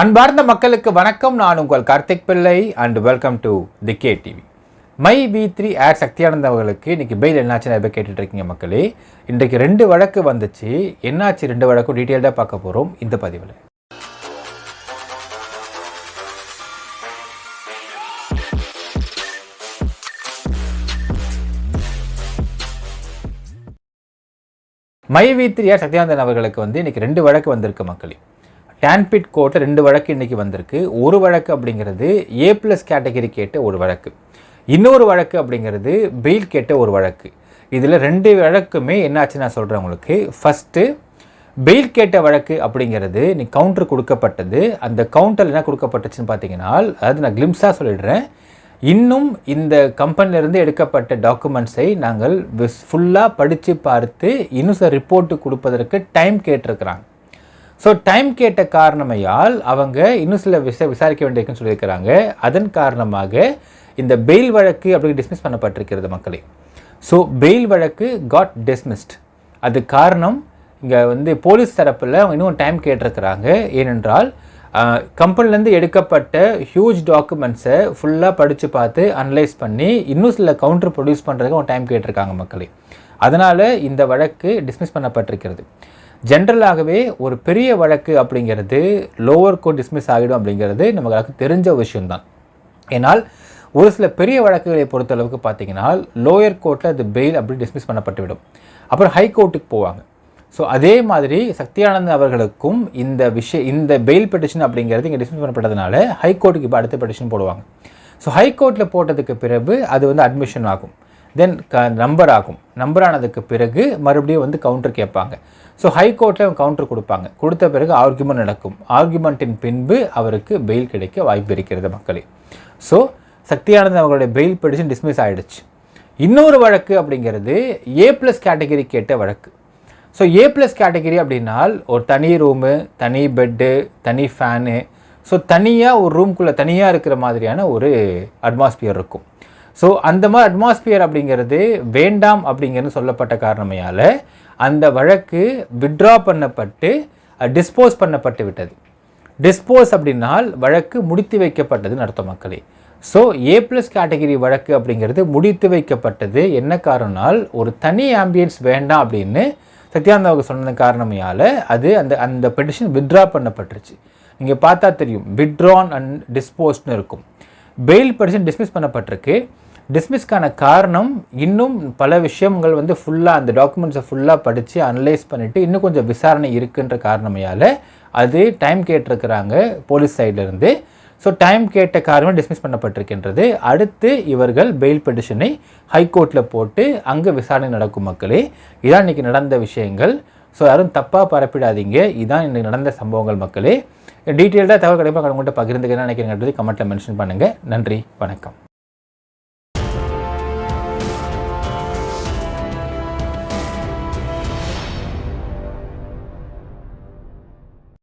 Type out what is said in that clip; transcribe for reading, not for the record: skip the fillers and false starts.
அன்பார்ந்த மக்களுக்கு வணக்கம். நான் உங்கள் Karthik Pillai and welcome to the K TV. My V3 ஆட் சக்தியானந்த் அவர்களுக்கு இன்றைக்கி பெயில் என்னாச்சு நிறைய பேர் கேட்டுட்ருக்கீங்க மக்களே. இன்றைக்கு 2 வழக்கு வந்துச்சு. என்னாச்சு 2 வழக்கும் டீட்டெயில்டாக பார்க்க போகிறோம் இந்த பதிவில். மை V3 ஆட் சக்தியானந்தன் அவர்களுக்கு இன்றைக்கி 2 வழக்கு வந்திருக்கு மக்களே. டான்பிட் கோர்ட்டில் 2 வழக்கு இன்றைக்கி வந்திருக்கு. ஒரு வழக்கு அப்படிங்கிறது A+ கேட்டகரி கேட்ட ஒரு வழக்கு, இன்னொரு வழக்கு அப்படிங்கிறது பெயில் கேட்ட ஒரு வழக்கு. இதில் 2 வழக்குமே என்னாச்சு நான் சொல்கிறேன் உங்களுக்கு. ஃபஸ்ட்டு பெயில் கேட்ட வழக்கு அப்படிங்கிறது நீ கவுண்டர் கொடுக்கப்பட்டது. அந்த கவுண்டர் என்ன கொடுக்கப்பட்டுச்சுன்னு பார்த்தீங்கன்னா, அதாவது நான் கிளிம்ஸாக சொல்லிடுறேன், இன்னும் இந்த கம்பெனிலேருந்து எடுக்கப்பட்ட டாக்குமெண்ட்ஸை நாங்கள் ஃபுல்லாக படித்து பார்த்து இன்னும் சில ரிப்போர்ட்டு கொடுப்பதற்கு டைம் கேட்டிருக்கிறாங்க. ஸோ டைம் கேட்ட காரணமையால் அவங்க இன்னும் சில விசாரிக்க வேண்டியிருக்குன்னு சொல்லியிருக்கிறாங்க. அதன் காரணமாக இந்த பெயில் வழக்கு அப்படி டிஸ்மிஸ் பண்ணப்பட்டிருக்கிறது மக்களே. ஸோ பெயில் வழக்கு காட் டிஸ்மிஸ்ட். அது காரணம் இங்கே போலீஸ் தரப்பில் அவங்க இன்னும் டைம் கேட்டிருக்கிறாங்க. ஏனென்றால் கம்பெனிலேருந்து எடுக்கப்பட்ட ஹியூஜ் டாக்குமெண்ட்ஸை ஃபுல்லாக படித்து பார்த்து அனலைஸ் பண்ணி இன்னும் சில கவுண்டர் ப்ரொடியூஸ் பண்ணுறதுக்கு அவங்க டைம் கேட்டிருக்காங்க மக்களே. அதனால் இந்த வழக்கு டிஸ்மிஸ் பண்ணப்பட்டிருக்கிறது. ஜென்ரலாகவே ஒரு பெரிய வழக்கு அப்படிங்கிறது லோவர் கோர்ட் டிஸ்மிஸ் ஆகிடும் அப்படிங்கிறது நமக்கு தெரிஞ்ச விஷயம்தான். ஏன்னால் ஒரு சில பெரிய வழக்குகளை பொறுத்தளவுக்கு பார்த்தீங்கன்னா லோயர் கோர்ட்டில் அது பெயில் அப்படி டிஸ்மிஸ் பண்ணப்பட்டுவிடும். அப்புறம் ஹை கோர்ட்டுக்கு போவாங்க. ஸோ அதே மாதிரி சக்தியானந்த் அவர்களுக்கும் இந்த பெயில் பெட்டிஷன் அப்படிங்கிறது இங்கே டிஸ்மிஸ் பண்ணப்பட்டதுனால ஹை கோர்ட்டுக்கு இப்போ அடுத்த பெட்டிஷன் போடுவாங்க. ஸோ ஹை கோர்ட்டில் போட்டதுக்கு பிறகு அது அட்மிஷன் ஆகும், தென் நம்பர் ஆகும். நம்பர் ஆனதுக்கு பிறகு மறுபடியும் கவுண்டர் கேட்பாங்க. ஸோ ஹை கோர்ட்டில் கவுண்டர் கொடுப்பாங்க. கொடுத்த பிறகு ஆர்குமெண்ட் நடக்கும். ஆர்குமெண்ட்டின் பின்பு அவருக்கு பெயில் கிடைக்க வாய்ப்பு இருக்கிறது மக்களே. ஸோ சக்தியானந்த் அவர்களுடைய பெயில் பெட்டிஷன் டிஸ்மிஸ் ஆகிடுச்சு. இன்னொரு வழக்கு அப்படிங்கிறது A+ கேட்டகரி கேட்ட வழக்கு. ஸோ A+ கேட்டகரி அப்படின்னால் ஒரு தனி ரூமு, தனி பெட்டு, தனி ஃபேனு, ஸோ தனியாக ஒரு ரூம்குள்ளே தனியாக இருக்கிற மாதிரியான ஒரு அட்மாஸ்பியர் இருக்கும். ஸோ அந்த மாதிரி அட்மாஸ்பியர் அப்படிங்கிறது வேண்டாம் அப்படிங்கிறது சொல்லப்பட்ட காரணமையால் அந்த வழக்கு வித்ட்ரா பண்ணப்பட்டு டிஸ்போஸ் பண்ணப்பட்டு விட்டது. டிஸ்போஸ் அப்படின்னால் வழக்கு முடித்து வைக்கப்பட்டதுன்னு அர்த்தம் மக்களே. ஸோ A+ கேட்டகரி வழக்கு அப்படிங்கிறது முடித்து வைக்கப்பட்டது. என்ன காரணம்னால் ஒரு தனி ஆம்பியன்ஸ் வேண்டாம் அப்படின்னு சத்யானந்த் அவங்க சொன்ன காரணமையால் அது அந்த பெட்டிஷன் வித்ட்ரா பண்ணப்பட்டுருச்சு. நீங்கள் பார்த்தா தெரியும், வித்ட்ரான் அண்ட் டிஸ்போஸ்ட்னு இருக்கும். பெயில் பெட்டிஷன் டிஸ்மிஸ் பண்ணப்பட்டிருக்கு. டிஸ்மிஸ்க்கான காரணம் இன்னும் பல விஷயங்கள் ஃபுல்லாக அந்த டாக்குமெண்ட்ஸை ஃபுல்லாக படித்து அனலைஸ் பண்ணிவிட்டு இன்னும் கொஞ்சம் விசாரணை இருக்குன்ற காரணமையால் அது டைம் கேட்டிருக்கிறாங்க போலீஸ் சைட்லேருந்து. ஸோ டைம் கேட்ட காரணம் டிஸ்மிஸ் பண்ணப்பட்டிருக்கின்றது. அடுத்து இவர்கள் பெயில் பெட்டிஷனை ஹைகோர்ட்டில் போட்டு அங்கே விசாரணை நடக்கும் மக்களே. இதான் இன்றைக்கி நடந்த விஷயங்கள். ஸோ யாரும் தப்பாக பரப்பிடாதீங்க. இதுதான் இன்றைக்கி நடந்த சம்பவங்கள் மக்களே. டீட்டெயில்டாக தகவல் கிடைப்பாக உங்கள்கிட்ட பகிர்ந்துக்கிறேன் நினைக்கிறேங்கிறது கமெண்ட்டில் மென்ஷன் பண்ணுங்கள். நன்றி, வணக்கம்.